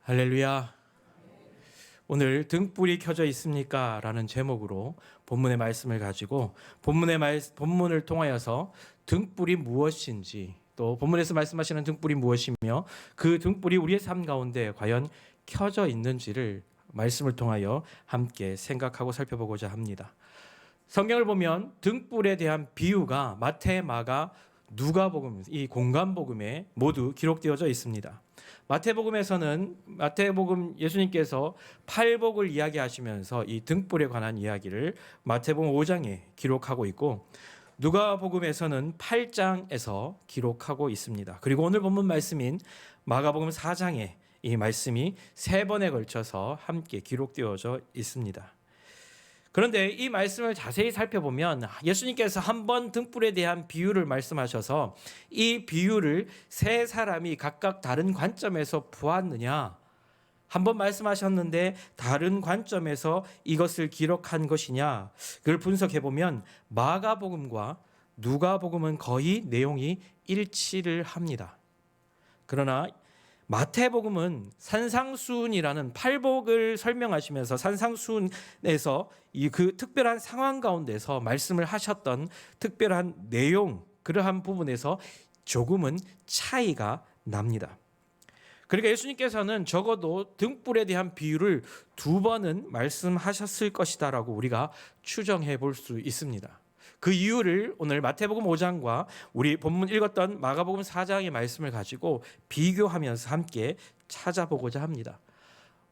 할렐루야. 오늘 등불이 켜져 있습니까? 라는 제목으로 본문의 말씀을 가지고 본문을 통하여서 등불이 무엇인지, 또 본문에서 말씀하시는 등불이 무엇이며 그 등불이 우리의 삶 가운데 과연 켜져 있는지를 말씀을 통하여 함께 생각하고 살펴보고자 합니다. 성경을 보면 등불에 대한 비유가 마태, 마가, 누가복음, 이 공간복음에 모두 기록되어져 있습니다. 마태복음 예수님께서 팔복을 이야기하시면서 이 등불에 관한 이야기를 마태복음 5장에 기록하고 있고, 누가복음에서는 8장에서 기록하고 있습니다. 그리고 오늘 본문 말씀인 마가복음 4장에 이 말씀이 3번에 걸쳐서 함께 기록되어져 있습니다. 그런데 이 말씀을 자세히 살펴보면 예수님께서 한 번 등불에 대한 비유를 말씀하셔서 이 비유를 세 사람이 각각 다른 관점에서 보았느냐, 한 번 말씀하셨는데 다른 관점에서 이것을 기록한 것이냐, 그걸 분석해보면 마가복음과 누가복음은 거의 내용이 일치를 합니다. 그러나 마태복음은 산상수훈이라는 팔복을 설명하시면서 산상수훈에서 그 특별한 상황 가운데서 말씀을 하셨던 특별한 내용, 그러한 부분에서 조금은 차이가 납니다. 그러니까 예수님께서는 적어도 등불에 대한 비유를 2번은 말씀하셨을 것이다라고 우리가 추정해 볼 수 있습니다. 그 이유를 오늘 마태복음 5장과 우리 본문 읽었던 마가복음 4장의 말씀을 가지고 비교하면서 함께 찾아보고자 합니다.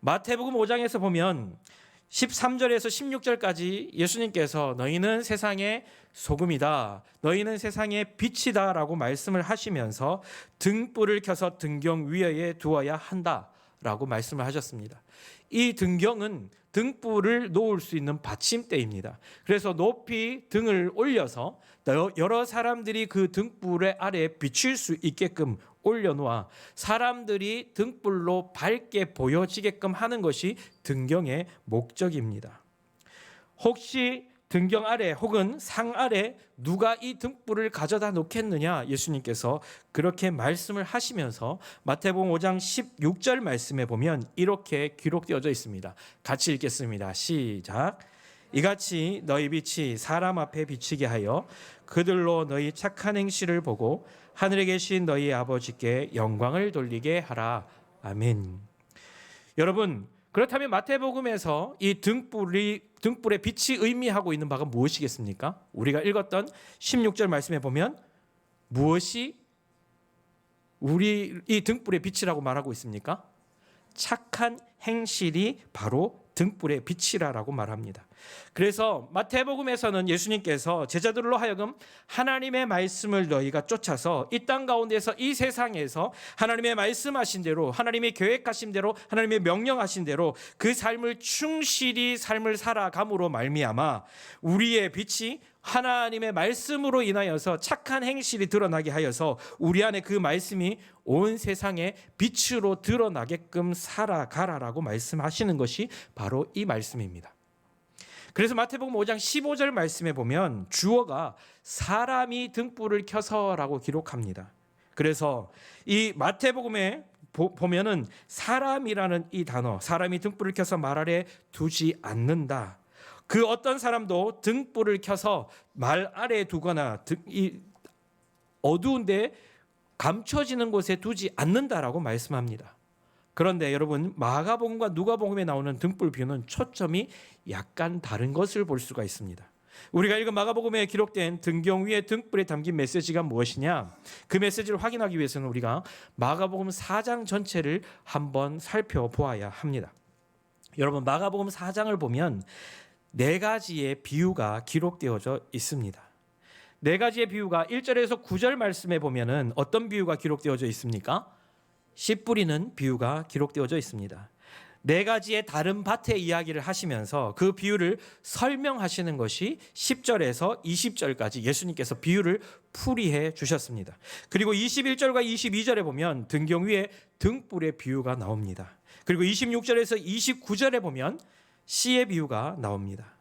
마태복음 5장에서 보면 13절에서 16절까지 예수님께서 너희는 세상의 소금이다, 너희는 세상의 빛이다 라고 말씀을 하시면서 등불을 켜서 등경 위에 두어야 한다 라고 말씀을 하셨습니다. 이 등경은 등불을 놓을 수 있는 받침대입니다. 그래서 높이 등을 올려서 여러 사람들이 그 등불의 아래에 비칠 수 있게끔 올려놓아 사람들이 등불로 밝게 보여지게끔 하는 것이 등경의 목적입니다. 혹시 등경 아래 혹은 상 아래 누가 이 등불을 가져다 놓겠느냐, 예수님께서 그렇게 말씀을 하시면서 마태복음 5장 16절 말씀에 보면 이렇게 기록되어져 있습니다. 같이 읽겠습니다. 시작. 이같이 너희 빛이 사람 앞에 비치게 하여 그들로 너희 착한 행실을 보고 하늘에 계신 너희 아버지께 영광을 돌리게 하라. 아멘. 여러분, 그렇다면 마태복음에서 이 등불의 빛이 의미하고 있는 바가 무엇이겠습니까? 우리가 읽었던 16절 말씀에 보면 무엇이 우리 이 등불의 빛이라고 말하고 있습니까? 착한 행실이 바로 등불의 빛이라고 말합니다. 그래서 마태복음에서는 예수님께서 제자들로 하여금 하나님의 말씀을 너희가 쫓아서 이 땅 가운데서 이 세상에서 하나님의 말씀하신 대로, 하나님의 계획하신 대로, 하나님의 명령하신 대로 그 삶을 충실히 삶을 살아감으로 말미암아 우리의 빛이 하나님의 말씀으로 인하여서 착한 행실이 드러나게 하여서 우리 안에 그 말씀이 온 세상에 빛으로 드러나게끔 살아가라라고 말씀하시는 것이 바로 이 말씀입니다. 그래서 마태복음 5장 15절 말씀에 보면 주어가 사람이 등불을 켜서라고 기록합니다. 그래서 이 마태복음에 보면은 사람이라는 이 단어, 사람이 등불을 켜서 말 아래 두지 않는다, 그 어떤 사람도 등불을 켜서 말 아래에 두거나 이 어두운데 감춰지는 곳에 두지 않는다라고 말씀합니다. 그런데 여러분, 마가복음과 누가복음에 나오는 등불 비유는 초점이 약간 다른 것을 볼 수가 있습니다. 우리가 읽은 마가복음에 기록된 등경 위에 등불에 담긴 메시지가 무엇이냐, 그 메시지를 확인하기 위해서는 우리가 마가복음 4장 전체를 한번 살펴보아야 합니다. 여러분, 마가복음 4장을 보면 4가지의 비유가 기록되어져 있습니다. 4가지의 비유가 1절에서 9절 말씀에 보면은 어떤 비유가 기록되어져 있습니까? 씨 뿌리는 비유가 기록되어져 있습니다. 4가지의 다른 밭의 이야기를 하시면서 그 비유를 설명하시는 것이 10절에서 20절까지 예수님께서 비유를 풀이해 주셨습니다. 그리고 21절과 22절에 보면 등경 위에 등불의 비유가 나옵니다. 그리고 26절에서 29절에 보면 씨의 비유가 나옵니다.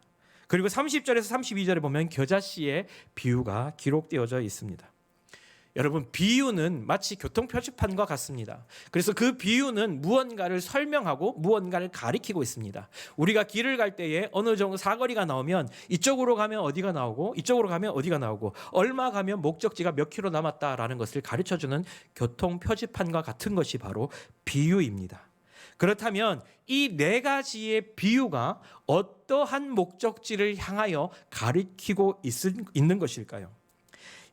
그리고 30절에서 32절에 보면 겨자씨의 비유가 기록되어져 있습니다. 여러분, 비유는 마치 교통 표지판과 같습니다. 그래서 그 비유는 무언가를 설명하고 무언가를 가리키고 있습니다. 우리가 길을 갈 때에 어느 정도 사거리가 나오면 이쪽으로 가면 어디가 나오고 이쪽으로 가면 어디가 나오고 얼마 가면 목적지가 몇 킬로 남았다라는 것을 가르쳐주는 교통 표지판과 같은 것이 바로 비유입니다. 그렇다면 이 네 가지의 비유가 어떠한 목적지를 향하여 가리키고 있는 것일까요?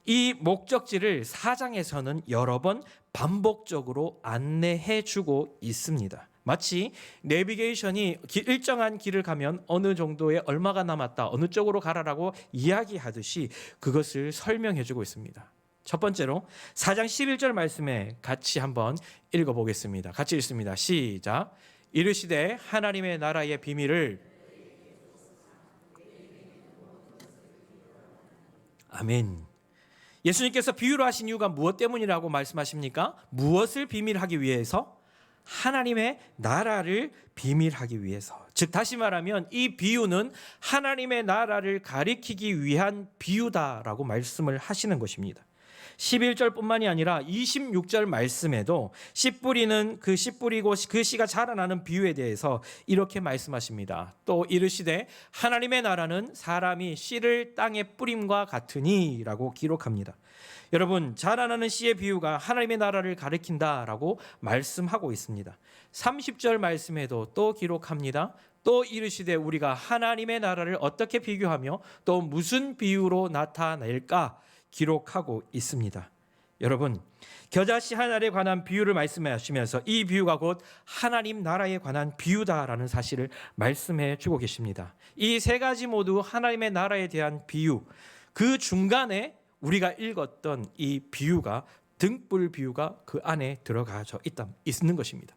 이 목적지를 4장에서는 여러 번 반복적으로 안내해 주고 있습니다. 마치 내비게이션이 일정한 길을 가면 어느 정도의 얼마가 남았다, 어느 쪽으로 가라라고 이야기하듯이 그것을 설명해 주고 있습니다. 첫 번째로 4장 11절 말씀에 같이 한번 읽어보겠습니다. 같이 읽습니다. 시작. 이르시되 하나님의 나라의 비밀을. 아멘. 예수님께서 비유로 하신 이유가 무엇 때문이라고 말씀하십니까? 무엇을 비밀하기 위해서? 하나님의 나라를 비밀하기 위해서. 즉 다시 말하면 이 비유는 하나님의 나라를 가리키기 위한 비유다라고 말씀을 하시는 것입니다. 11절뿐만이 아니라 26절 말씀에도 씨 뿌리는 그 씨 뿌리고 그 씨가 자라나는 비유에 대해서 이렇게 말씀하십니다. 또 이르시되 하나님의 나라는 사람이 씨를 땅에 뿌림과 같으니 라고 기록합니다. 여러분, 자라나는 씨의 비유가 하나님의 나라를 가리킨다라고 말씀하고 있습니다. 30절 말씀에도 또 기록합니다. 또 이르시되 우리가 하나님의 나라를 어떻게 비교하며 또 무슨 비유로 나타낼까 기록하고 있습니다. 여러분, 겨자씨 하나에 관한 비유를 말씀하시면서 이 비유가 곧 하나님 나라에 관한 비유다라는 사실을 말씀해 주고 계십니다. 이 세 가지 모두 하나님의 나라에 대한 비유, 그 중간에 우리가 읽었던 이 비유가, 등불 비유가 그 안에 들어가져 있는 것입니다.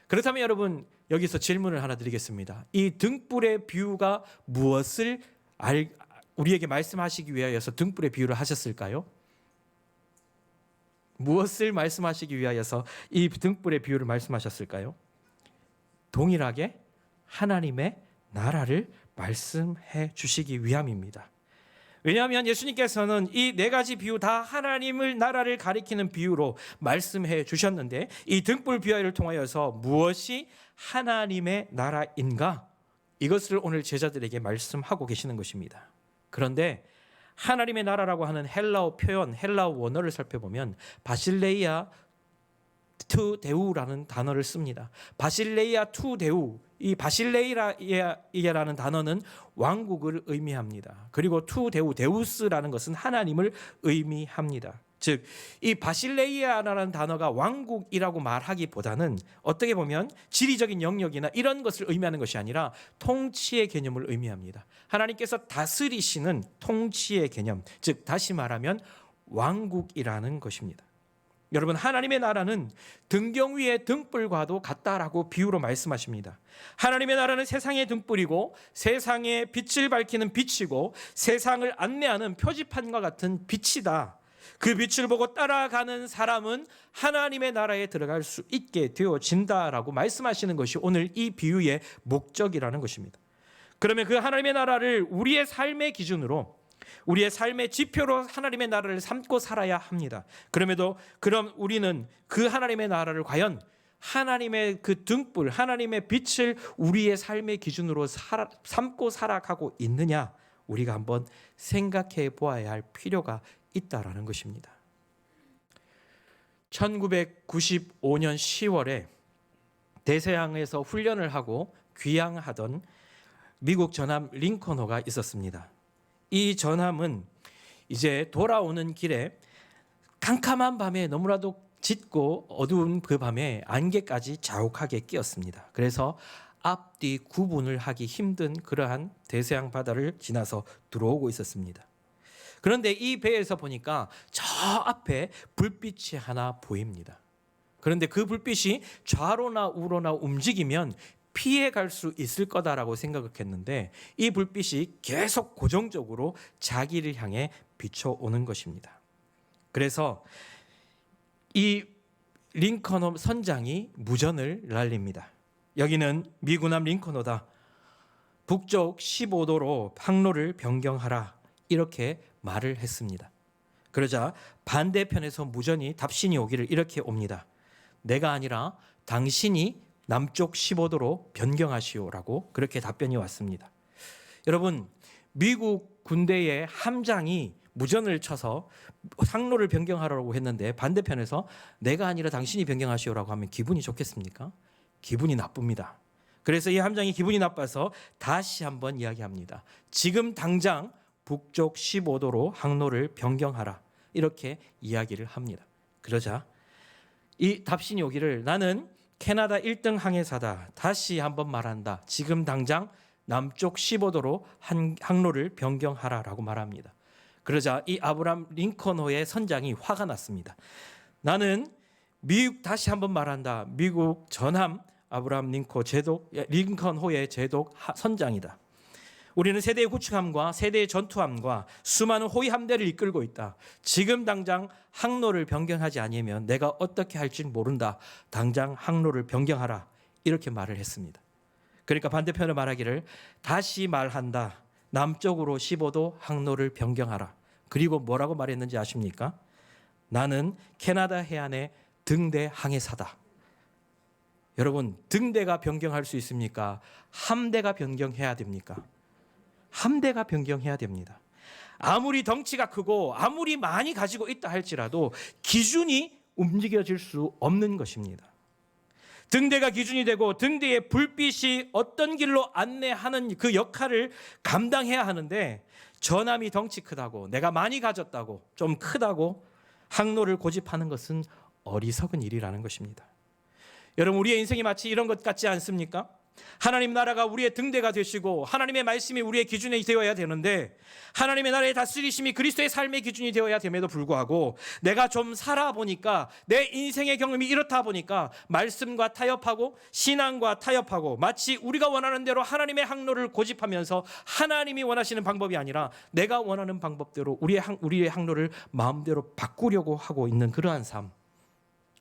그렇다면 여러분, 여기서 질문을 하나 드리겠습니다. 이 등불의 비유가 무엇을 우리에게 말씀하시기 위하여서 등불의 비유를 하셨을까요? 무엇을 말씀하시기 위하여서 이 등불의 비유를 말씀하셨을까요? 동일하게 하나님의 나라를 말씀해 주시기 위함입니다. 왜냐하면 예수님께서는 이 네 가지 비유 다 하나님의 나라를 가리키는 비유로 말씀해 주셨는데, 이 등불 비유를 통하여서 무엇이 하나님의 나라인가? 이것을 오늘 제자들에게 말씀하고 계시는 것입니다. 그런데 하나님의 나라라고 하는 헬라어 표현, 헬라어 원어를 살펴보면 바실레이아 투 데우라는 단어를 씁니다. 바실레이아 투 데우, 이 바실레이아라는 단어는 왕국을 의미합니다. 그리고 투 데우, 데우스라는 것은 하나님을 의미합니다. 즉, 이 바실레이아라는 단어가 왕국이라고 말하기보다는 어떻게 보면 지리적인 영역이나 이런 것을 의미하는 것이 아니라 통치의 개념을 의미합니다. 하나님께서 다스리시는 통치의 개념, 즉 다시 말하면 왕국이라는 것입니다. 여러분, 하나님의 나라는 등경 위의 등불과도 같다라고 비유로 말씀하십니다. 하나님의 나라는 세상의 등불이고 세상의 빛을 밝히는 빛이고 세상을 안내하는 표지판과 같은 빛이다. 그 빛을 보고 따라가는 사람은 하나님의 나라에 들어갈 수 있게 되어진다라고 말씀하시는 것이 오늘 이 비유의 목적이라는 것입니다. 그러면 그 하나님의 나라를 우리의 삶의 기준으로, 우리의 삶의 지표로 하나님의 나라를 삼고 살아야 합니다. 그럼 우리는 그 하나님의 나라를 과연 하나님의 그 등불, 하나님의 빛을 우리의 삶의 기준으로 삼고 살아가고 있느냐, 우리가 한번 생각해 보아야 할 필요가 있다라는 것입니다. 1995년 10월에 대서양에서 훈련을 하고 귀향하던 미국 전함 링컨호가 있었습니다. 이 전함은 이제 돌아오는 길에 캄캄한 밤에 너무나도 짙고 어두운 그 밤에 안개까지 자욱하게 끼었습니다. 그래서 앞뒤 구분을 하기 힘든 그러한 대서양 바다를 지나서 들어오고 있었습니다. 그런데 이 배에서 보니까 저 앞에 불빛이 하나 보입니다. 그런데 그 불빛이 좌로나 우로나 움직이면 피해갈 수 있을 거다라고 생각했는데 이 불빛이 계속 고정적으로 자기를 향해 비춰오는 것입니다. 그래서 이 링컨호 선장이 무전을 날립니다. 여기는 미군함 링컨호다. 북쪽 15도로 항로를 변경하라. 이렇게 말을 했습니다. 그러자 반대편에서 무전이 답신이 오기를 이렇게 옵니다. 내가 아니라 당신이 남쪽 15도로 변경하시오라고 그렇게 답변이 왔습니다. 여러분, 미국 군대의 함장이 무전을 쳐서 항로를 변경하라고 했는데 반대편에서 내가 아니라 당신이 변경하시오라고 하면 기분이 좋겠습니까? 기분이 나쁩니다. 그래서 이 함장이 기분이 나빠서 다시 한번 이야기합니다. 지금 당장 북쪽 15도로 항로를 변경하라. 이렇게 이야기를 합니다. 그러자 이 답신이 오기를 나는 캐나다 1등 항해사다. 다시 한번 말한다. 지금 당장 남쪽 15도로 항로를 변경하라라고 말합니다. 그러자 이 아브라함 링컨호의 선장이 화가 났습니다. 나는 다시 한번 말한다. 미국 전함 아브라함 링컨호의 제독 선장이다. 우리는 세대의 구축함과 세대의 전투함과 수많은 호위 함대를 이끌고 있다. 지금 당장 항로를 변경하지 않으면 내가 어떻게 할지 모른다. 당장 항로를 변경하라. 이렇게 말을 했습니다. 그러니까 반대편을 말하기를 다시 말한다. 남쪽으로 15도 항로를 변경하라. 그리고 뭐라고 말했는지 아십니까? 나는 캐나다 해안의 등대 항해사다. 여러분, 등대가 변경할 수 있습니까? 함대가 변경해야 됩니까? 함대가 변경해야 됩니다. 아무리 덩치가 크고 아무리 많이 가지고 있다 할지라도 기준이 움직여질 수 없는 것입니다. 등대가 기준이 되고 등대의 불빛이 어떤 길로 안내하는 그 역할을 감당해야 하는데 전함이 덩치 크다고 내가 많이 가졌다고 좀 크다고 항로를 고집하는 것은 어리석은 일이라는 것입니다. 여러분, 우리의 인생이 마치 이런 것 같지 않습니까? 하나님 나라가 우리의 등대가 되시고 하나님의 말씀이 우리의 기준이 되어야 되는데 하나님의 나라의 다스리심이 그리스도의 삶의 기준이 되어야 됨에도 불구하고 내가 좀 살아보니까 내 인생의 경험이 이렇다 보니까 말씀과 타협하고 신앙과 타협하고 마치 우리가 원하는 대로 하나님의 항로를 고집하면서 하나님이 원하시는 방법이 아니라 내가 원하는 방법대로 우리의 항로를 마음대로 바꾸려고 하고 있는 그러한 삶,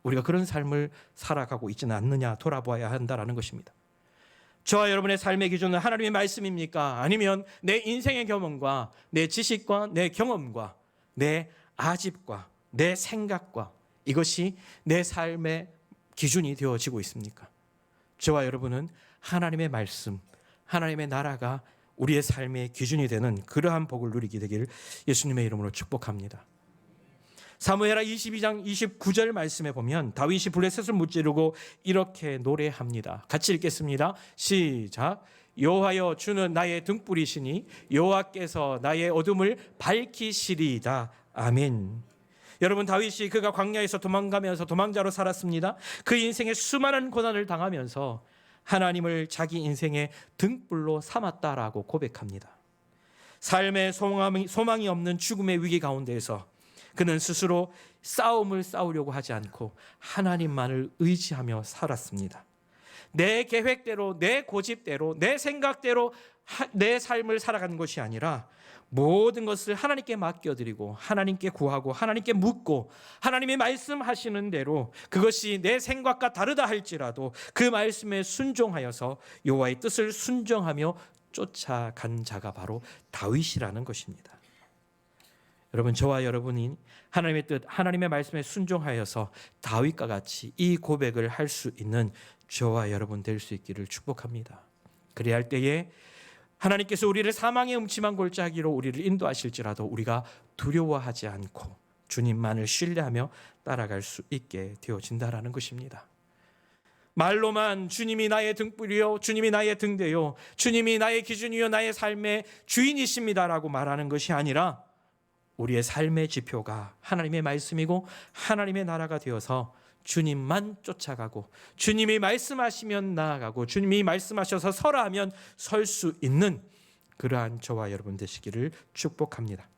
우리가 그런 삶을 살아가고 있지는 않느냐 돌아보아야 한다는 것입니다. 저와 여러분의 삶의 기준은 하나님의 말씀입니까? 아니면 내 인생의 경험과 내 지식과 내 경험과 내 아집과 내 생각과 이것이 내 삶의 기준이 되어지고 있습니까? 저와 여러분은 하나님의 말씀, 하나님의 나라가 우리의 삶의 기준이 되는 그러한 복을 누리게 되길 예수님의 이름으로 축복합니다. 사무엘하 22장 29절 말씀에 보면 다윗이 블레셋을 무찌르고 이렇게 노래합니다. 같이 읽겠습니다. 시작. 여호와여 주는 나의 등불이시니 여호와께서 나의 어둠을 밝히시리이다. 아멘. 여러분, 다윗이 그가 광야에서 도망가면서 도망자로 살았습니다. 그 인생에 수많은 고난을 당하면서 하나님을 자기 인생의 등불로 삼았다라고 고백합니다. 삶의 소망이 없는 죽음의 위기 가운데에서 그는 스스로 싸움을 싸우려고 하지 않고 하나님만을 의지하며 살았습니다. 내 계획대로, 내 고집대로, 내 생각대로 내 삶을 살아가는 것이 아니라 모든 것을 하나님께 맡겨드리고 하나님께 구하고 하나님께 묻고 하나님의 말씀하시는 대로 그것이 내 생각과 다르다 할지라도 그 말씀에 순종하여서 여호와의 뜻을 순종하며 쫓아간 자가 바로 다윗이라는 것입니다. 여러분, 저와 여러분이 하나님의 뜻, 하나님의 말씀에 순종하여서 다윗과 같이 이 고백을 할 수 있는 저와 여러분 될 수 있기를 축복합니다. 그래야 할 때에 하나님께서 우리를 사망의 음침한 골짜기로 우리를 인도하실지라도 우리가 두려워하지 않고 주님만을 신뢰하며 따라갈 수 있게 되어진다라는 것입니다. 말로만 주님이 나의 등불이요, 주님이 나의 등대요, 주님이 나의 기준이요, 나의 삶의 주인이십니다라고 말하는 것이 아니라 우리의 삶의 지표가 하나님의 말씀이고 하나님의 나라가 되어서 주님만 쫓아가고 주님이 말씀하시면 나아가고 주님이 말씀하셔서 서라 하면 설 수 있는 그러한 저와 여러분 되시기를 축복합니다.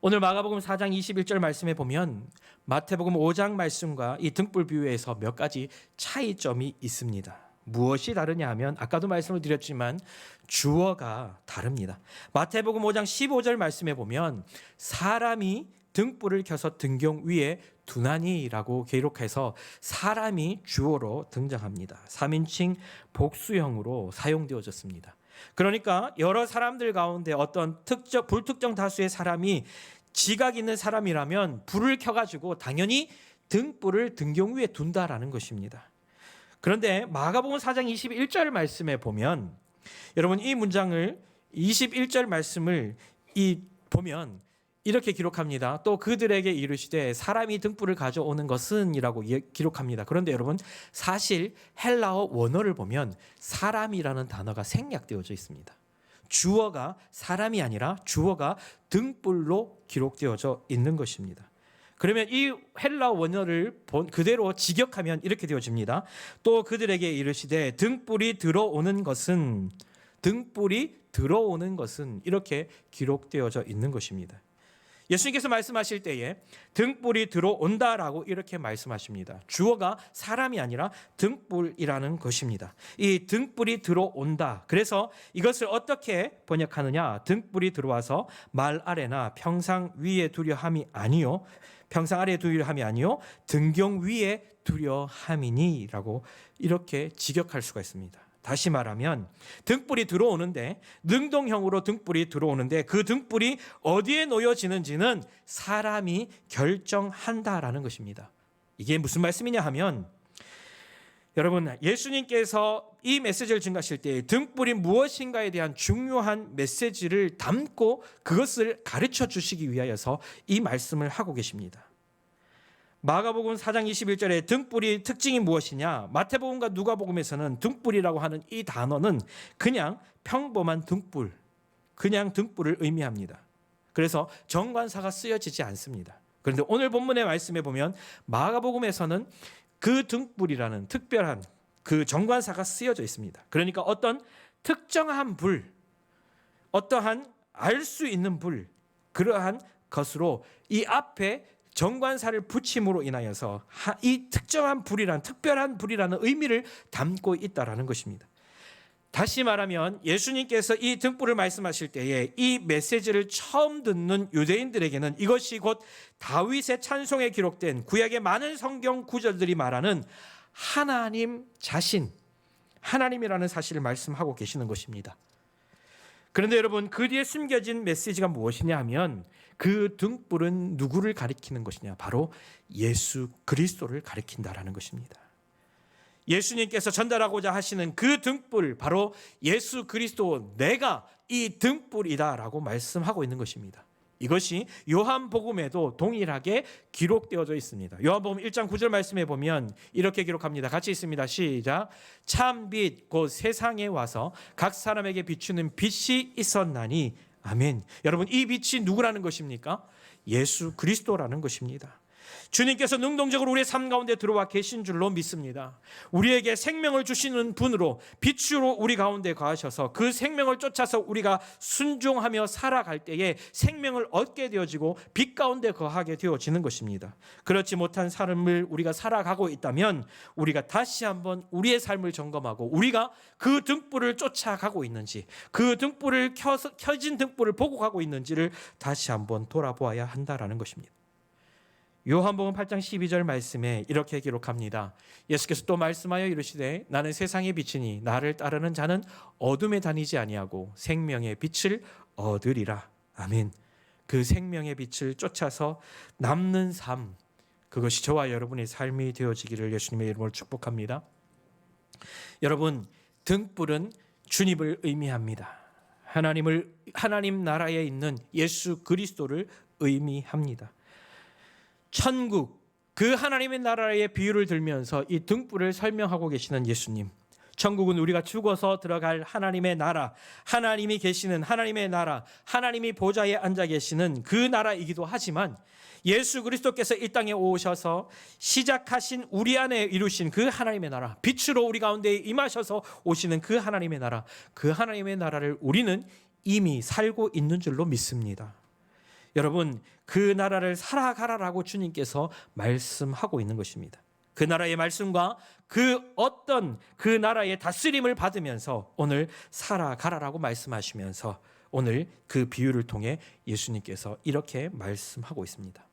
오늘 마가복음 4장 21절 말씀에 보면 마태복음 5장 말씀과 이 등불 비유에서 몇 가지 차이점이 있습니다. 무엇이 다르냐 하면 아까도 말씀을 드렸지만 주어가 다릅니다. 마태복음 5장 15절 말씀에 보면 사람이 등불을 켜서 등경 위에 두나니라고 기록해서 사람이 주어로 등장합니다. 3인칭 복수형으로 사용되어졌습니다. 그러니까 여러 사람들 가운데 어떤 불특정 다수의 사람이 지각 있는 사람이라면 불을 켜가지고 당연히 등불을 등경 위에 둔다라는 것입니다. 그런데 마가복음 4장 21절 말씀에 보면 여러분 이 문장을 21절 말씀을 보면 이렇게 기록합니다. 또 그들에게 이르시되 사람이 등불을 가져오는 것은 이라고 기록합니다. 그런데 여러분 사실 헬라어 원어를 보면 사람이라는 단어가 생략되어져 있습니다. 주어가 사람이 아니라 주어가 등불로 기록되어져 있는 것입니다. 그러면 이 헬라 원어를 그대로 직역하면 이렇게 되어집니다. 또 그들에게 이르시되 등불이 들어오는 것은 이렇게 기록되어져 있는 것입니다. 예수님께서 말씀하실 때에 등불이 들어온다라고 이렇게 말씀하십니다. 주어가 사람이 아니라 등불이라는 것입니다. 이 등불이 들어온다. 그래서 이것을 어떻게 번역하느냐? 등불이 들어와서 말 아래나 평상 위에 두려 함이 아니요. 평상 아래에 두려 함이 아니요. 등경 위에 두려 함이니라고 이렇게 직역할 수가 있습니다. 다시 말하면 등불이 들어오는데 능동형으로 등불이 들어오는데 그 등불이 어디에 놓여지는지는 사람이 결정한다라는 것입니다. 이게 무슨 말씀이냐 하면 여러분 예수님께서 이 메시지를 증거하실 때 등불이 무엇인가에 대한 중요한 메시지를 담고 그것을 가르쳐 주시기 위하여서 이 말씀을 하고 계십니다. 마가복음 4장 21절에 등불이 특징이 무엇이냐? 마태복음과 누가복음에서는 등불이라고 하는 이 단어는 그냥 평범한 등불, 그냥 등불을 의미합니다. 그래서 정관사가 쓰여지지 않습니다. 그런데 오늘 본문의 말씀에 보면 마가복음에서는 그 등불이라는 특별한 그 정관사가 쓰여져 있습니다. 그러니까 어떤 특정한 불, 어떠한 알 수 있는 불, 그러한 것으로 이 앞에 정관사를 붙임으로 인하여서 이 특정한 불이란 특별한 불이라는 의미를 담고 있다라는 것입니다. 다시 말하면 예수님께서 이 등불을 말씀하실 때에 이 메시지를 처음 듣는 유대인들에게는 이것이 곧 다윗의 찬송에 기록된 구약의 많은 성경 구절들이 말하는 하나님 자신, 하나님이라는 사실을 말씀하고 계시는 것입니다. 그런데 여러분 그 뒤에 숨겨진 메시지가 무엇이냐 하면 그 등불은 누구를 가리키는 것이냐? 바로 예수 그리스도를 가리킨다라는 것입니다. 예수님께서 전달하고자 하시는 그 등불, 바로 예수 그리스도, 내가 이 등불이다라고 말씀하고 있는 것입니다. 이것이 요한복음에도 동일하게 기록되어져 있습니다. 요한복음 1장 9절 말씀에 보면 이렇게 기록합니다. 같이 있습니다. 시작. 참 빛 곧 세상에 와서 각 사람에게 비추는 빛이 있었나니 아멘. 여러분 이 빛이 누구라는 것입니까? 예수 그리스도라는 것입니다. 주님께서 능동적으로 우리의 삶 가운데 들어와 계신 줄로 믿습니다. 우리에게 생명을 주시는 분으로 빛으로 우리 가운데 거하셔서 그 생명을 쫓아서 우리가 순종하며 살아갈 때에 생명을 얻게 되어지고 빛 가운데 거하게 되어지는 것입니다. 그렇지 못한 삶을 우리가 살아가고 있다면 우리가 다시 한번 우리의 삶을 점검하고 우리가 그 등불을 쫓아가고 있는지, 그 등불을 켜진 등불을 보고 가고 있는지를 다시 한번 돌아보아야 한다라는 것입니다. 요한복음 8장 12절 말씀에 이렇게 기록합니다. 예수께서 또 말씀하여 이르시되 나는 세상의 빛이니 나를 따르는 자는 어둠에 다니지 아니하고 생명의 빛을 얻으리라. 아멘. 그 생명의 빛을 쫓아서 남는 삶, 그것이 저와 여러분의 삶이 되어지기를 예수님의 이름으로 축복합니다. 여러분, 등불은 주님을 의미합니다. 하나님 나라에 있는 예수 그리스도를 의미합니다. 천국, 그 하나님의 나라의 비유를 들면서 이 등불을 설명하고 계시는 예수님. 천국은 우리가 죽어서 들어갈 하나님의 나라, 하나님이 계시는 하나님의 나라, 하나님이 보좌에 앉아 계시는 그 나라이기도 하지만 예수 그리스도께서 이 땅에 오셔서 시작하신 우리 안에 이루신 그 하나님의 나라, 빛으로 우리 가운데 임하셔서 오시는 그 하나님의 나라, 그 하나님의 나라를 우리는 이미 살고 있는 줄로 믿습니다. 여러분, 그 나라를 살아가라라고 주님께서 말씀하고 있는 것입니다. 그 나라의 말씀과 그 나라의 다스림을 받으면서 오늘 살아가라라고 말씀하시면서 오늘 그 비유를 통해 예수님께서 이렇게 말씀하고 있습니다.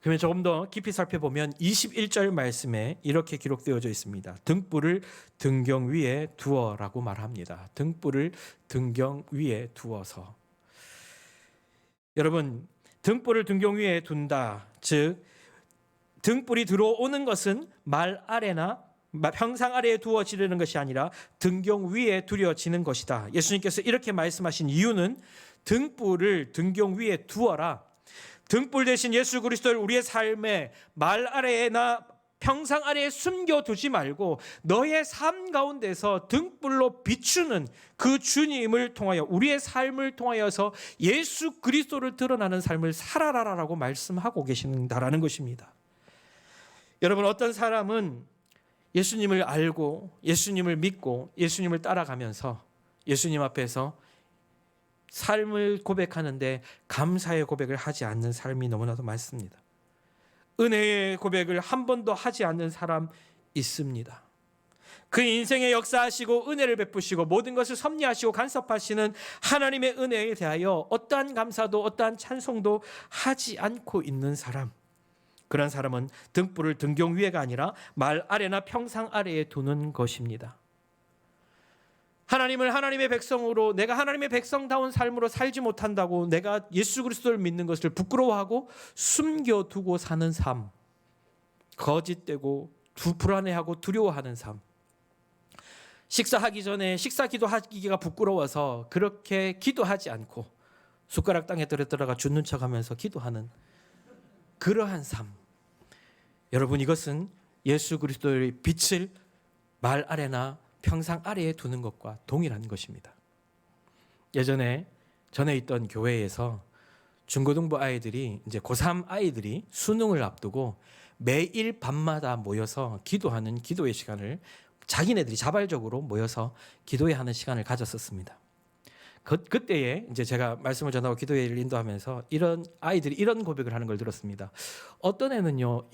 그러면 조금 더 깊이 살펴보면 21절 말씀에 이렇게 기록되어져 있습니다. 등불을 등경 위에 두어라고 말합니다. 등불을 등경 위에 두어서. 여러분, 등불을 등경 위에 둔다. 즉 등불이 들어오는 것은 말 아래나 평상 아래에 두어지는 것이 아니라 등경 위에 두려지는 것이다. 예수님께서 이렇게 말씀하신 이유는 등불을 등경 위에 두어라. 등불 대신 예수 그리스도를 우리의 삶에 말 아래나 평상 아래에 숨겨두지 말고 너의 삶 가운데서 등불로 비추는 그 주님을 통하여 우리의 삶을 통하여서 예수 그리스도를 드러나는 삶을 살아라라고 말씀하고 계신다라는 것입니다. 여러분, 어떤 사람은 예수님을 알고 예수님을 믿고 예수님을 따라가면서 예수님 앞에서 삶을 고백하는데 감사의 고백을 하지 않는 삶이 너무나도 많습니다. 은혜의 고백을 한 번도 하지 않는 사람 있습니다. 그 인생에 역사하시고 은혜를 베푸시고 모든 것을 섭리하시고 간섭하시는 하나님의 은혜에 대하여 어떠한 감사도 어떠한 찬송도 하지 않고 있는 사람, 그런 사람은 등불을 등경 위에가 아니라 말 아래나 평상 아래에 두는 것입니다. 하나님을 하나님의 백성으로 내가 하나님의 백성다운 삶으로 살지 못한다고 내가 예수 그리스도를 믿는 것을 부끄러워하고 숨겨두고 사는 삶, 거짓되고 불안해하고 두려워하는 삶, 식사하기 전에 식사 기도하기가 부끄러워서 그렇게 기도하지 않고 숟가락 땅에 떨어뜨려가 죽는 척하면서 기도하는 그러한 삶, 여러분, 이것은 예수 그리스도의 빛을 말 아래나 평상 아래에 두는 것과 동일한 것입니다. 예전에 전에 있던 교회에서 중고등부 아이들이 이제 고3 아이들이 수능을 앞두고 매일 밤마다 모여서 기도하는 기도의 시간을 자기네들이 자발적으로 모여서 기도회 하는 시간을 가졌었습니다. 그때에 이제 제가 말씀을 전하고 기도회를 인도하면서 이런 아이들이 이런 고백을 하는 걸 들었습니다. 어떤 애는요,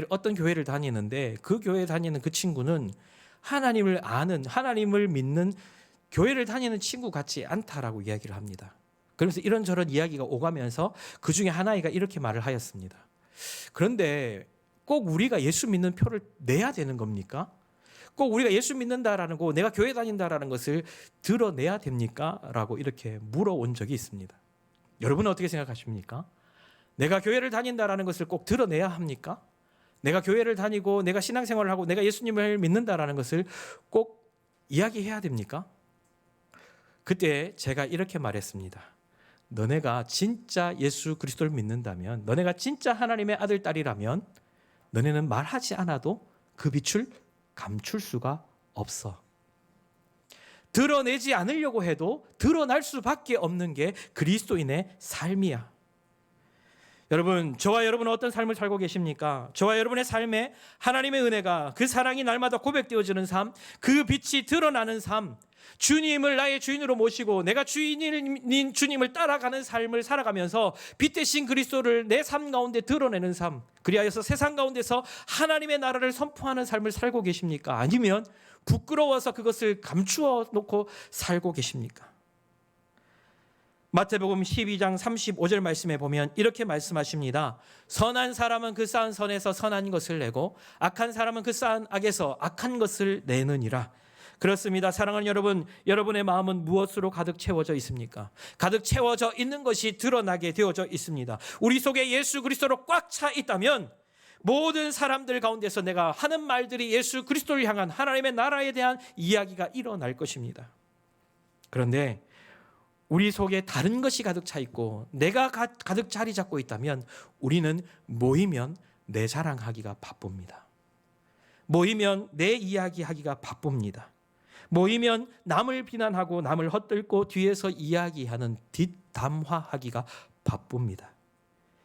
어떤 교회를 다니는데 그 교회에 다니는 그 친구는 하나님을 아는, 하나님을 믿는 교회를 다니는 친구 같지 않다라고 이야기를 합니다. 그러면서 이런저런 이야기가 오가면서 그 중에 하나이가 이렇게 말을 하였습니다. 그런데 꼭 우리가 예수 믿는 표를 내야 되는 겁니까? 꼭 우리가 예수 믿는다라는 거, 내가 교회 다닌다라는 것을 드러내야 됩니까? 라고 이렇게 물어온 적이 있습니다. 여러분은 어떻게 생각하십니까? 내가 교회를 다닌다라는 것을 꼭 드러내야 합니까? 내가 교회를 다니고 내가 신앙생활을 하고 내가 예수님을 믿는다라는 것을 꼭 이야기해야 됩니까? 그때 제가 이렇게 말했습니다. 너네가 진짜 예수 그리스도를 믿는다면, 너네가 진짜 하나님의 아들, 딸이라면 너네는 말하지 않아도 그 빛을 감출 수가 없어. 드러내지 않으려고 해도 드러날 수밖에 없는 게 그리스도인의 삶이야. 여러분, 저와 여러분은 어떤 삶을 살고 계십니까? 저와 여러분의 삶에 하나님의 은혜가, 그 사랑이 날마다 고백되어지는 삶, 그 빛이 드러나는 삶, 주님을 나의 주인으로 모시고 내가 주인인 주님을 따라가는 삶을 살아가면서 빛 대신 그리스도를 내 삶 가운데 드러내는 삶, 그리하여서 세상 가운데서 하나님의 나라를 선포하는 삶을 살고 계십니까? 아니면 부끄러워서 그것을 감추어 놓고 살고 계십니까? 마태복음 12장 35절 말씀에 보면 이렇게 말씀하십니다. 선한 사람은 그 쌓은 선에서 선한 것을 내고 악한 사람은 그 쌓은 악에서 악한 것을 내느니라. 그렇습니다. 사랑하는 여러분, 여러분의 마음은 무엇으로 가득 채워져 있습니까? 가득 채워져 있는 것이 드러나게 되어져 있습니다. 우리 속에 예수 그리스도로 꽉 차 있다면 모든 사람들 가운데서 내가 하는 말들이 예수 그리스도를 향한 하나님의 나라에 대한 이야기가 일어날 것입니다. 그런데 우리 속에 다른 것이 가득 차 있고 내가 가득 자리 잡고 있다면 우리는 모이면 내 자랑하기가 바쁩니다. 모이면 내 이야기하기가 바쁩니다. 모이면 남을 비난하고 남을 헛들고 뒤에서 이야기하는 뒷담화하기가 바쁩니다.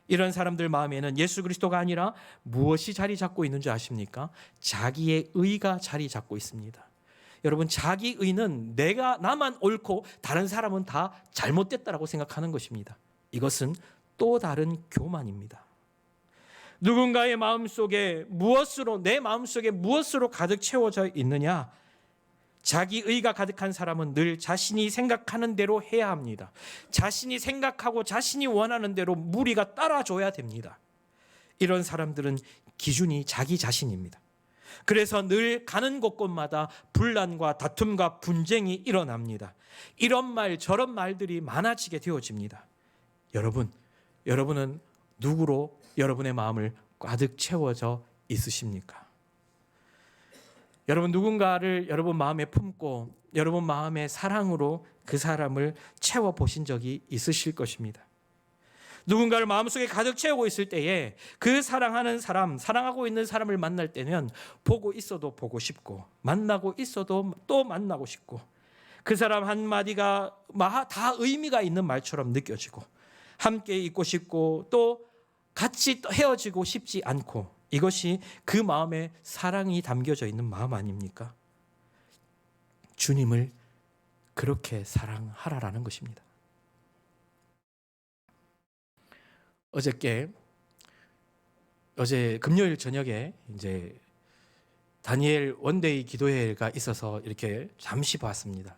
이런 사람들 마음에는 예수 그리스도가 아니라 무엇이 자리 잡고 있는 줄 아십니까? 자기의 의가 자리 잡고 있습니다. 여러분, 자기 의는 나만 옳고 다른 사람은 다 잘못됐다라고 생각하는 것입니다. 이것은 또 다른 교만입니다. 누군가의 마음속에 내 마음속에 무엇으로 가득 채워져 있느냐? 자기 의가 가득한 사람은 늘 자신이 생각하는 대로 해야 합니다. 자신이 생각하고 자신이 원하는 대로 무리가 따라줘야 됩니다. 이런 사람들은 기준이 자기 자신입니다. 그래서 늘 가는 곳곳마다 분란과 다툼과 분쟁이 일어납니다. 이런 말 저런 말들이 많아지게 되어집니다. 여러분 여러분은 누구로 여러분의 마음을 가득 채워져 있으십니까? 여러분 누군가를 여러분 마음에 품고 여러분 마음의 사랑으로 그 사람을 채워보신 적이 있으실 것입니다. 누군가를 마음속에 가득 채우고 있을 때에 그 사랑하는 사람, 사랑하고 있는 사람을 만날 때는 보고 있어도 보고 싶고 만나고 있어도 또 만나고 싶고 그 사람 한마디가 다 의미가 있는 말처럼 느껴지고 함께 있고 싶고 또 같이 헤어지고 싶지 않고 이것이 그 마음에 사랑이 담겨져 있는 마음 아닙니까? 주님을 그렇게 사랑하라라는 것입니다. 어제 금요일 저녁에 이제 다니엘 원데이 기도회가 있어서 이렇게 잠시 봤습니다.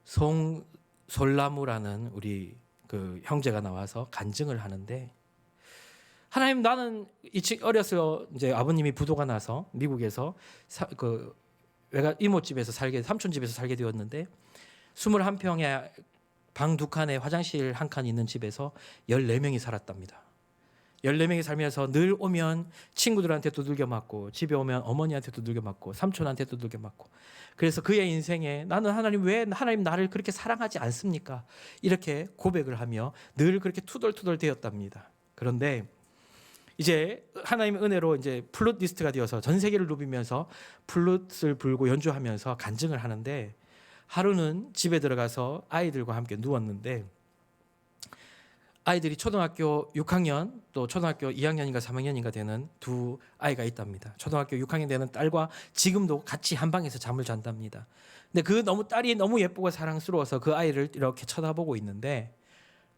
송솔라무라는 우리 그 형제가 나와서 간증을 하는데 하나님 나는 어려서 이제 아버님이 부도가 나서 미국에서 외가 이모 집에서 삼촌 집에서 살게 되었는데 21평에 방 2칸에 화장실 1칸 있는 집에서 14명이 살았답니다. 14명이 살면서 늘 오면 친구들한테 두들겨 맞고 집에 오면 어머니한테 두들겨 맞고 삼촌한테 두들겨 맞고 그래서 그의 인생에 나는 하나님 왜 하나님 나를 그렇게 사랑하지 않습니까? 이렇게 고백을 하며 늘 그렇게 투덜투덜 되었답니다. 그런데 이제 하나님의 은혜로 이제 플룻리스트가 되어서 전 세계를 누비면서 플룻을 불고 연주하면서 간증을 하는데 하루는 집에 들어가서 아이들과 함께 누웠는데 아이들이 초등학교 6학년 또 초등학교 2학년인가 3학년인가 되는 두 아이가 있답니다. 초등학교 6학년 되는 딸과 지금도 같이 한 방에서 잠을 잔답니다. 근데 딸이 너무 예쁘고 사랑스러워서 그 아이를 이렇게 쳐다보고 있는데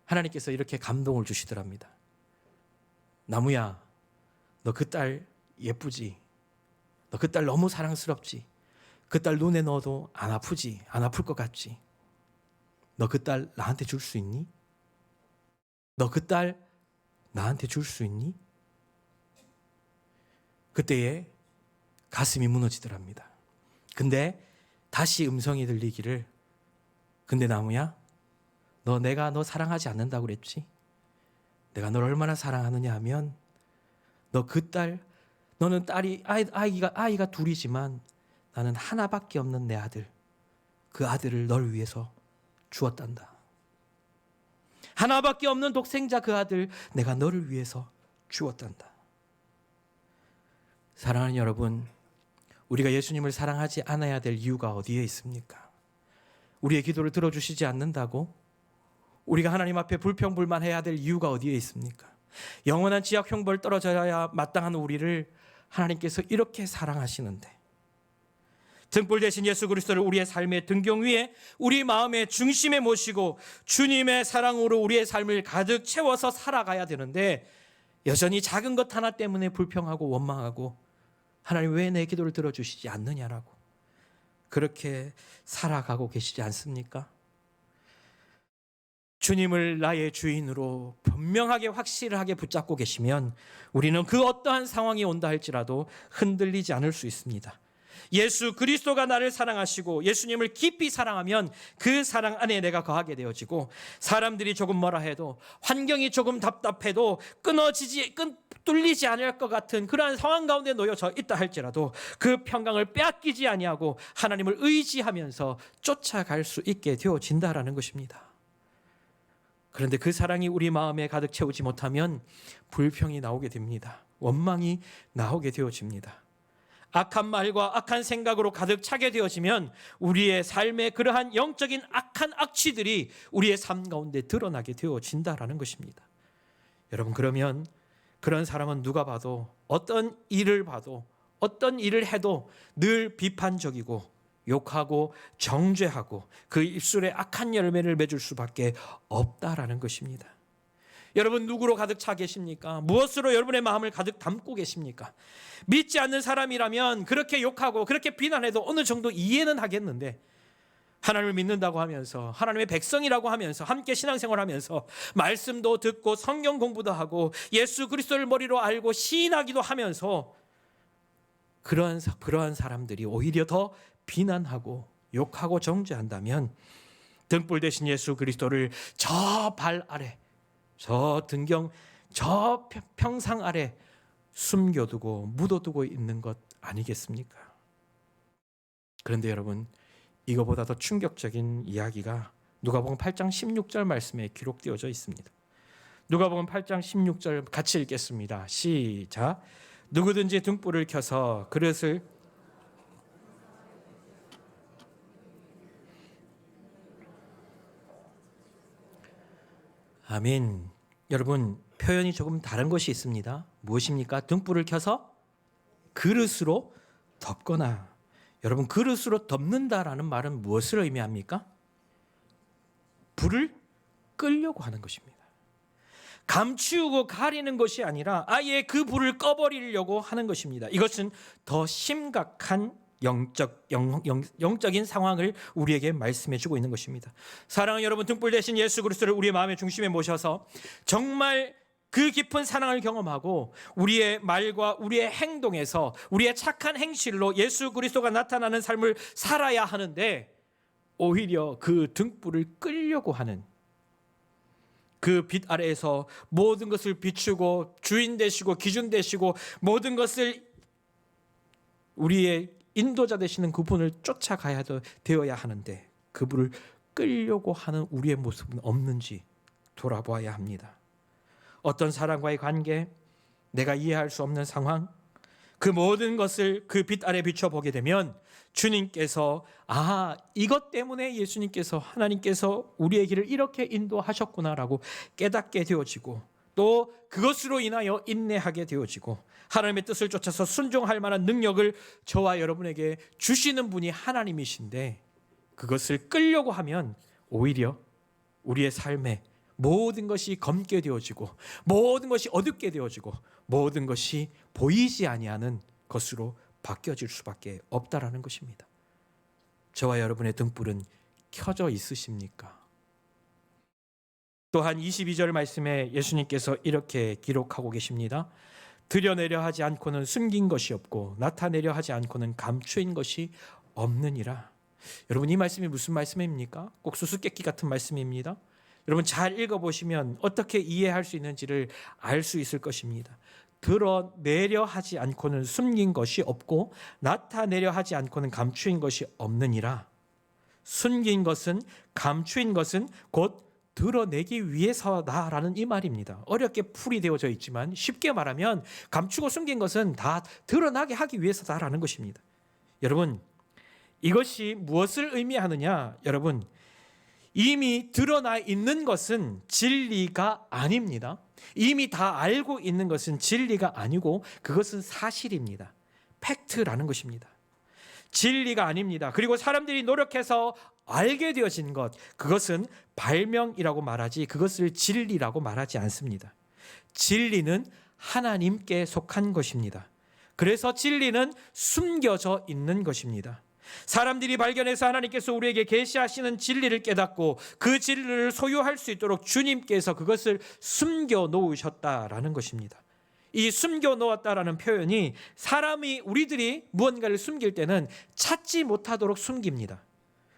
하나님께서 이렇게 감동을 주시더랍니다. 나무야, 너 그 딸 예쁘지? 너 그 딸 너무 사랑스럽지? 그 딸 눈에 넣어도 안 아프지? 안 아플 것 같지? 너 그 딸 나한테 줄 수 있니? 너 그 딸 나한테 줄 수 있니? 그때에 가슴이 무너지더랍니다. 근데 다시 음성이 들리기를 근데 나무야, 내가 너 사랑하지 않는다고 그랬지? 내가 너를 얼마나 사랑하느냐 하면 너 그 딸, 너는 아이가 둘이지만 나는 하나밖에 없는 내 아들, 그 아들을 널 위해서 주었단다. 하나밖에 없는 독생자 그 아들 내가 너를 위해서 주었단다. 사랑하는 여러분, 우리가 예수님을 사랑하지 않아야 될 이유가 어디에 있습니까? 우리의 기도를 들어주시지 않는다고? 우리가 하나님 앞에 불평불만해야 될 이유가 어디에 있습니까? 영원한 지옥 형벌 떨어져야 마땅한 우리를 하나님께서 이렇게 사랑하시는데 등불 대신 예수 그리스도를 우리의 삶의 등경 위에 우리 마음의 중심에 모시고 주님의 사랑으로 우리의 삶을 가득 채워서 살아가야 되는데 여전히 작은 것 하나 때문에 불평하고 원망하고 하나님 왜 내 기도를 들어주시지 않느냐라고 그렇게 살아가고 계시지 않습니까? 주님을 나의 주인으로 분명하게 확실하게 붙잡고 계시면 우리는 그 어떠한 상황이 온다 할지라도 흔들리지 않을 수 있습니다. 예수 그리스도가 나를 사랑하시고 예수님을 깊이 사랑하면 그 사랑 안에 내가 거하게 되어지고 사람들이 조금 뭐라 해도 환경이 조금 답답해도 뚫리지 않을 것 같은 그러한 상황 가운데 놓여져 있다 할지라도 그 평강을 빼앗기지 아니하고 하나님을 의지하면서 쫓아갈 수 있게 되어진다라는 것입니다. 그런데 그 사랑이 우리 마음에 가득 채우지 못하면 불평이 나오게 됩니다. 원망이 나오게 되어집니다. 악한 말과 악한 생각으로 가득 차게 되어지면 우리의 삶의 그러한 영적인 악한 악취들이 우리의 삶 가운데 드러나게 되어진다라는 것입니다. 여러분, 그러면 그런 사람은 누가 봐도 어떤 일을 해도 늘 비판적이고 욕하고 정죄하고 그 입술에 악한 열매를 맺을 수밖에 없다라는 것입니다. 여러분, 누구로 가득 차 계십니까? 무엇으로 여러분의 마음을 가득 담고 계십니까? 믿지 않는 사람이라면 그렇게 욕하고 그렇게 비난해도 어느 정도 이해는 하겠는데 하나님을 믿는다고 하면서 하나님의 백성이라고 하면서 함께 신앙생활하면서 말씀도 듣고 성경 공부도 하고 예수 그리스도를 머리로 알고 시인하기도 하면서 그러한 사람들이 오히려 더 비난하고 욕하고 정죄한다면 등불 대신 예수 그리스도를 저 발 아래 저 등경 저 평상 아래 숨겨두고 묻어두고 있는 것 아니겠습니까? 그런데 여러분, 이거보다 더 충격적인 이야기가 누가복음 8장 16절 말씀에 기록되어져 있습니다. 누가복음 8장 16절 같이 읽겠습니다. 시작. 누구든지 등불을 켜서 그릇을 아멘. 여러분, 표현이 조금 다른 것이 있습니다. 무엇입니까? 등불을 켜서 그릇으로 덮거나. 여러분, 그릇으로 덮는다라는 말은 무엇을 의미합니까? 불을 끌려고 하는 것입니다. 감추고 가리는 것이 아니라 아예 그 불을 꺼버리려고 하는 것입니다. 이것은 더 심각한 영적인 상황을 우리에게 말씀해 주고 있는 것입니다. 사랑하는 여러분, 등불 대신 예수 그리스도를 우리의 마음의 중심에 모셔서 정말 그 깊은 사랑을 경험하고 우리의 말과 우리의 행동에서 우리의 착한 행실로 예수 그리스도가 나타나는 삶을 살아야 하는데, 오히려 그 등불을 끌려고 하는, 그 빛 아래에서 모든 것을 비추고 주인 되시고 기준 되시고 모든 것을 우리의 인도자 되시는 그분을 쫓아가야 되어야 하는데, 그분을 끌려고 하는 우리의 모습은 없는지 돌아보아야 합니다. 어떤 사람과의 관계, 내가 이해할 수 없는 상황, 그 모든 것을 그 빛 아래 비춰보게 되면 주님께서 이것 때문에 예수님께서, 하나님께서 우리의 길을 이렇게 인도하셨구나라고 깨닫게 되어지고, 또 그것으로 인하여 인내하게 되어지고, 하나님의 뜻을 쫓아서 순종할 만한 능력을 저와 여러분에게 주시는 분이 하나님이신데, 그것을 끌려고 하면 오히려 우리의 삶에 모든 것이 검게 되어지고 모든 것이 어둡게 되어지고 모든 것이 보이지 아니하는 것으로 바뀌어질 수밖에 없다라는 것입니다. 저와 여러분의 등불은 켜져 있으십니까? 또한 22절 말씀에 예수님께서 이렇게 기록하고 계십니다. 드러내려 하지 않고는 숨긴 것이 없고 나타내려 하지 않고는 감추인 것이 없느니라. 여러분, 이 말씀이 무슨 말씀입니까? 꼭 수수께끼 같은 말씀입니다. 여러분, 잘 읽어보시면 어떻게 이해할 수 있는지를 알 수 있을 것입니다. 드러내려 하지 않고는 숨긴 것이 없고 나타내려 하지 않고는 감추인 것이 없느니라. 숨긴 것은, 감추인 것은 곧 드러내기 위해서다라는 이 말입니다. 어렵게 풀이 되어져 있지만 쉽게 말하면 감추고 숨긴 것은 다 드러나게 하기 위해서다라는 것입니다. 여러분, 이것이 무엇을 의미하느냐? 여러분, 이미 드러나 있는 것은 진리가 아닙니다. 이미 다 알고 있는 것은 진리가 아니고 그것은 사실입니다. 팩트라는 것입니다. 진리가 아닙니다. 그리고 사람들이 노력해서 알게 되어진 것, 그것은 발명이라고 말하지 그것을 진리라고 말하지 않습니다. 진리는 하나님께 속한 것입니다. 그래서 진리는 숨겨져 있는 것입니다. 사람들이 발견해서 하나님께서 우리에게 계시하시는 진리를 깨닫고 그 진리를 소유할 수 있도록 주님께서 그것을 숨겨 놓으셨다라는 것입니다. 이 숨겨 놓았다라는 표현이, 사람이, 우리들이 무언가를 숨길 때는 찾지 못하도록 숨깁니다.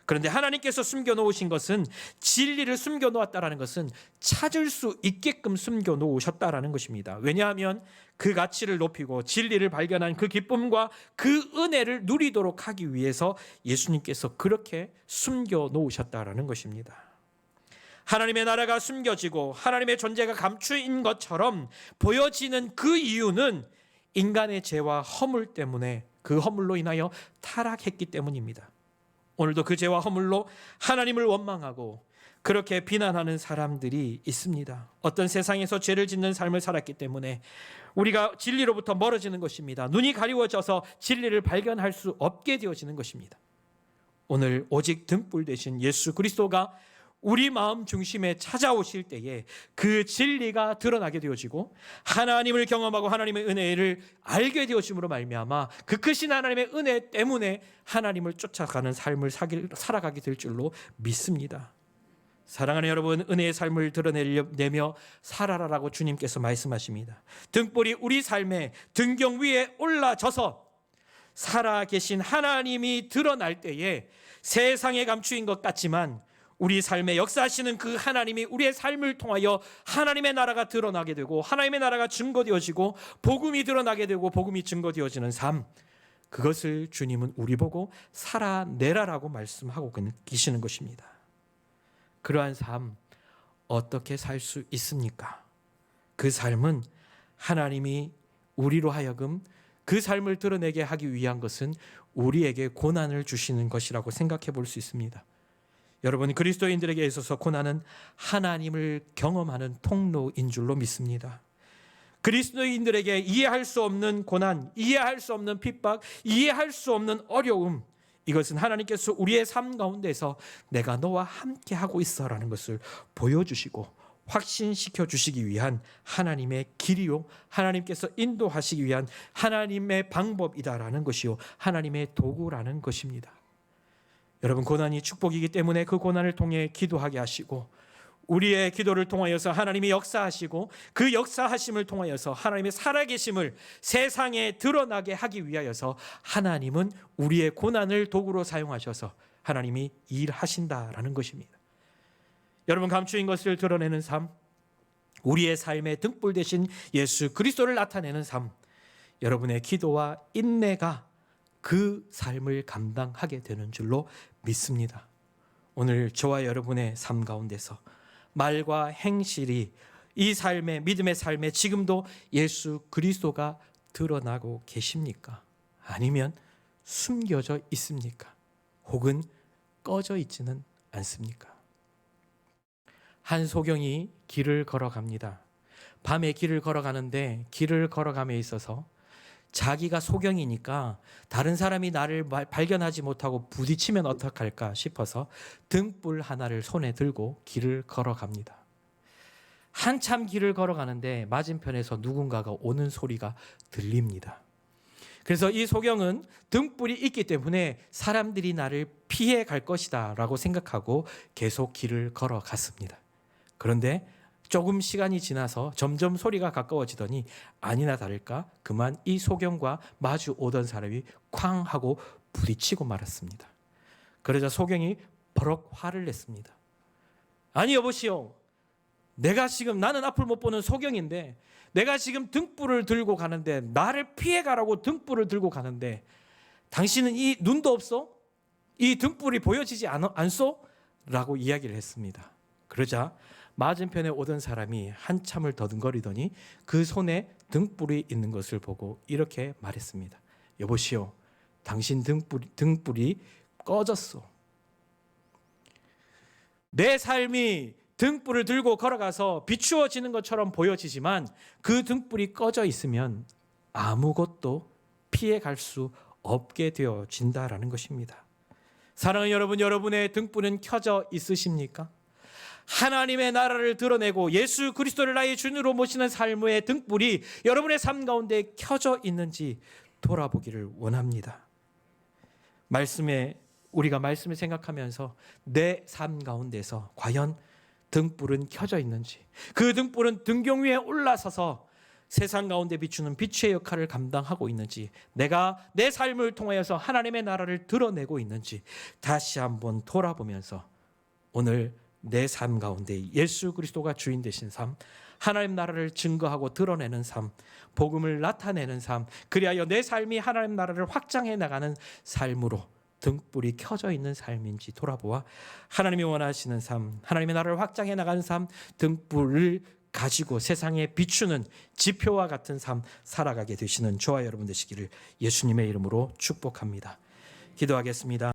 그런데 하나님께서 숨겨 놓으신 것은, 진리를 숨겨 놓았다라는 것은 찾을 수 있게끔 숨겨 놓으셨다라는 것입니다. 왜냐하면 그 가치를 높이고 진리를 발견한 그 기쁨과 그 은혜를 누리도록 하기 위해서 예수님께서 그렇게 숨겨 놓으셨다라는 것입니다. 하나님의 나라가 숨겨지고 하나님의 존재가 감추인 것처럼 보여지는 그 이유는 인간의 죄와 허물 때문에, 그 허물로 인하여 타락했기 때문입니다. 오늘도 그 죄와 허물로 하나님을 원망하고 그렇게 비난하는 사람들이 있습니다. 어떤 세상에서 죄를 짓는 삶을 살았기 때문에 우리가 진리로부터 멀어지는 것입니다. 눈이 가리워져서 진리를 발견할 수 없게 되어지는 것입니다. 오늘 오직 등불 되신 예수 그리스도가 우리 마음 중심에 찾아오실 때에 그 진리가 드러나게 되어지고 하나님을 경험하고 하나님의 은혜를 알게 되어짐으로 말미암아 그 크신 하나님의 은혜 때문에 하나님을 쫓아가는 삶을 살아가게 될 줄로 믿습니다. 사랑하는 여러분, 은혜의 삶을 드러내며 살아라라고 주님께서 말씀하십니다. 등불이 우리 삶의 등경 위에 올라져서 살아계신 하나님이 드러날 때에 세상에 감추인 것 같지만 우리 삶에 역사하시는 그 하나님이 우리의 삶을 통하여 하나님의 나라가 드러나게 되고 하나님의 나라가 증거되어지고 복음이 드러나게 되고 복음이 증거되어지는 삶, 그것을 주님은 우리 보고 살아내라라고 말씀하고 계시는 것입니다. 그러한 삶 어떻게 살 수 있습니까? 그 삶은 하나님이 우리로 하여금 그 삶을 드러내게 하기 위한 것은 우리에게 고난을 주시는 것이라고 생각해 볼 수 있습니다. 여러분, 그리스도인들에게 있어서 고난은 하나님을 경험하는 통로인 줄로 믿습니다. 그리스도인들에게 이해할 수 없는 고난, 이해할 수 없는 핍박, 이해할 수 없는 어려움, 이것은 하나님께서 우리의 삶 가운데서 내가 너와 함께 하고 있어라는 것을 보여주시고 확신시켜 주시기 위한 하나님의 길이요, 하나님께서 인도하시기 위한 하나님의 방법이다라는 것이요, 하나님의 도구라는 것입니다. 여러분, 고난이 축복이기 때문에 그 고난을 통해 기도하게 하시고 우리의 기도를 통하여서 하나님이 역사하시고 그 역사하심을 통하여서 하나님의 살아계심을 세상에 드러나게 하기 위하여서 하나님은 우리의 고난을 도구로 사용하셔서 하나님이 일하신다라는 것입니다. 여러분, 감추인 것을 드러내는 삶, 우리의 삶의 등불 되신 예수 그리스도를 나타내는 삶, 여러분의 기도와 인내가 그 삶을 감당하게 되는 줄로 믿습니다. 오늘 저와 여러분의 삶 가운데서 말과 행실이 이 삶의 믿음의 삶에 지금도 예수 그리스도가 드러나고 계십니까? 아니면 숨겨져 있습니까? 혹은 꺼져 있지는 않습니까? 한 소경이 길을 걸어갑니다. 밤에 길을 걸어가는데 길을 걸어감에 있어서 자기가 소경이니까 다른 사람이 나를 발견하지 못하고 부딪히면 어떡할까 싶어서 등불 하나를 손에 들고 길을 걸어갑니다. 한참 길을 걸어가는데 맞은편에서 누군가가 오는 소리가 들립니다. 그래서 이 소경은 등불이 있기 때문에 사람들이 나를 피해 갈 것이다 라고 생각하고 계속 길을 걸어갔습니다. 그런데 조금 시간이 지나서 점점 소리가 가까워지더니 아니나 다를까 그만 이 소경과 마주 오던 사람이 쾅 하고 부딪히고 말았습니다. 그러자 소경이 버럭 화를 냈습니다. 아니 여보시오, 내가 지금, 나는 앞을 못 보는 소경인데 내가 지금 등불을 들고 가는데, 나를 피해가라고 등불을 들고 가는데 당신은 이 눈도 없어? 이 등불이 보여지지 않소? 라고 이야기를 했습니다. 그러자 맞은편에 오던 사람이 한참을 더듬거리더니 그 손에 등불이 있는 것을 보고 이렇게 말했습니다. 여보시오, 당신 등불이 꺼졌소. 내 삶이 등불을 들고 걸어가서 비추어지는 것처럼 보여지지만 그 등불이 꺼져 있으면 아무것도 피해갈 수 없게 되어진다라는 것입니다. 사랑하는 여러분, 여러분의 등불은 켜져 있으십니까? 하나님의 나라를 드러내고 예수 그리스도를 나의 주님으로 모시는 삶의 등불이 여러분의 삶 가운데 켜져 있는지 돌아보기를 원합니다. 우리가 말씀을 생각하면서 내 삶 가운데서 과연 등불은 켜져 있는지, 그 등불은 등경 위에 올라서서 세상 가운데 비추는 빛의 역할을 감당하고 있는지, 내가 내 삶을 통하여서 하나님의 나라를 드러내고 있는지 다시 한번 돌아보면서 오늘 내 삶 가운데 예수 그리스도가 주인 되신 삶, 하나님 나라를 증거하고 드러내는 삶, 복음을 나타내는 삶, 그리하여 내 삶이 하나님 나라를 확장해 나가는 삶으로 등불이 켜져 있는 삶인지 돌아보아 하나님이 원하시는 삶, 하나님의 나라를 확장해 나가는 삶, 등불을 가지고 세상에 비추는 지표와 같은 삶 살아가게 되시는 저와 여러분 되시기를 예수님의 이름으로 축복합니다. 기도하겠습니다.